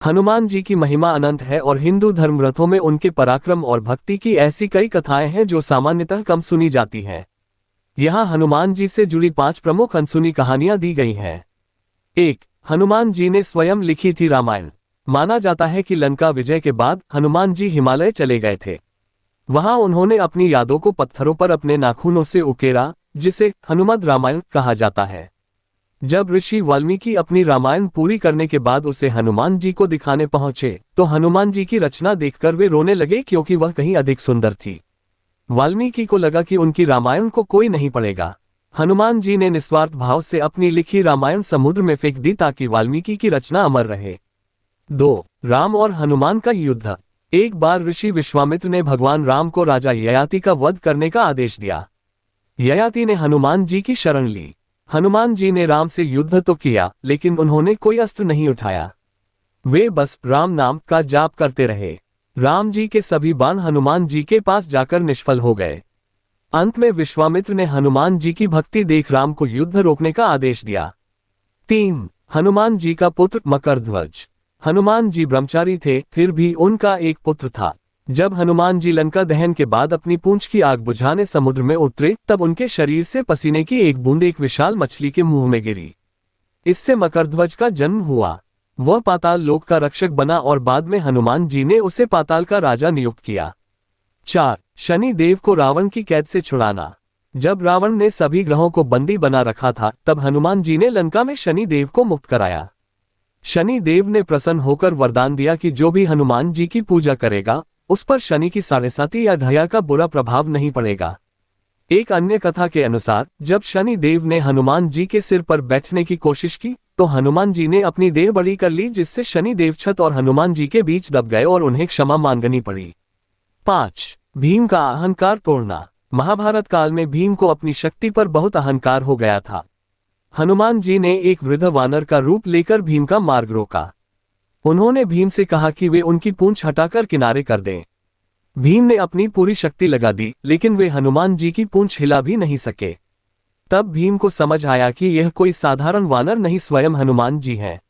हनुमान जी की महिमा अनंत है और हिंदू धर्म ग्रंथों में उनके पराक्रम और भक्ति की ऐसी कई कथाएं हैं जो सामान्यतः कम सुनी जाती हैं। यहाँ हनुमान जी से जुड़ी 5 प्रमुख अनसुनी कहानियां दी गई हैं। 1. हनुमान जी ने स्वयं लिखी थी रामायण। माना जाता है कि लंका विजय के बाद हनुमान जी हिमालय चले गए थे। वहां उन्होंने अपनी यादों को पत्थरों पर अपने नाखूनों से उकेरा, जिसे हनुमद रामायण कहा जाता है। जब ऋषि वाल्मीकि अपनी रामायण पूरी करने के बाद उसे हनुमान जी को दिखाने पहुंचे तो हनुमान जी की रचना देखकर वे रोने लगे क्योंकि वह कहीं अधिक सुंदर थी। वाल्मीकि को लगा कि उनकी रामायण को कोई नहीं पढ़ेगा। हनुमान जी ने निस्वार्थ भाव से अपनी लिखी रामायण समुद्र में फेंक दी ताकि वाल्मीकि की रचना अमर रहे। 2. राम और हनुमान का युद्ध। एक बार ऋषि विश्वामित्र ने भगवान राम को राजा ययाति का वध करने का आदेश दिया। ययाति ने हनुमान जी की शरण ली। हनुमान जी ने राम से युद्ध तो किया, लेकिन उन्होंने कोई अस्त्र नहीं उठाया। वे बस राम नाम का जाप करते रहे। राम जी के सभी बाण हनुमान जी के पास जाकर निष्फल हो गए। अंत में विश्वामित्र ने हनुमान जी की भक्ति देख राम को युद्ध रोकने का आदेश दिया। 3. हनुमान जी का पुत्र मकरध्वज। हनुमान जी ब्रह्मचारी थे, फिर भी उनका एक पुत्र था। जब हनुमान जी लंका दहन के बाद अपनी पूंछ की आग बुझाने समुद्र में उतरे तब उनके शरीर से पसीने की एक बूंद एक विशाल मछली के मुंह में गिरी। इससे मकरध्वज का जन्म हुआ। वह पाताल लोक का रक्षक बना और बाद में हनुमान जी ने उसे पाताल का राजा नियुक्त किया। 4. शनि देव को रावण की कैद से छुड़ाना। जब रावण ने सभी ग्रहों को बंदी बना रखा था तब हनुमान जी ने लंका में शनि देव को मुक्त कराया। शनि देव ने प्रसन्न होकर वरदान दिया कि जो भी हनुमान जी की पूजा करेगा उस पर शनि की साढ़ेसाती या दया का बुरा प्रभाव नहीं पड़ेगा। एक अन्य कथा के अनुसार जब शनि देव ने हनुमान जी के सिर पर बैठने की कोशिश की तो हनुमान जी ने अपनी देह बड़ी कर ली, जिससे शनि देव छत और हनुमान जी के बीच दब गए और उन्हें क्षमा मांगनी पड़ी। 5. भीम का अहंकार तोड़ना। महाभारत काल में भीम को अपनी शक्ति पर बहुत अहंकार हो गया था। हनुमान जी ने एक वृद्ध वानर का रूप लेकर भीम का मार्ग रोका। उन्होंने भीम से कहा कि वे उनकी पूंछ हटाकर किनारे कर दें। भीम ने अपनी पूरी शक्ति लगा दी, लेकिन वे हनुमान जी की पूंछ हिला भी नहीं सके। तब भीम को समझ आया कि यह कोई साधारण वानर नहीं, स्वयं हनुमान जी हैं।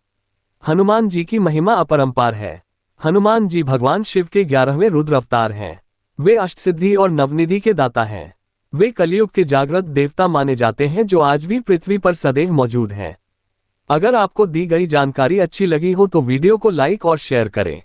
हनुमान जी की महिमा अपरंपार है। हनुमान जी भगवान शिव के 11वें रुद्र अवतार हैं। वे अष्टसिद्धि और नवनिधि के दाता हैं। वे कलयुग के जागृत देवता माने जाते हैं जो आज भी पृथ्वी पर सदैव मौजूद हैं। अगर आपको दी गई जानकारी अच्छी लगी हो तो वीडियो को लाइक और शेयर करें।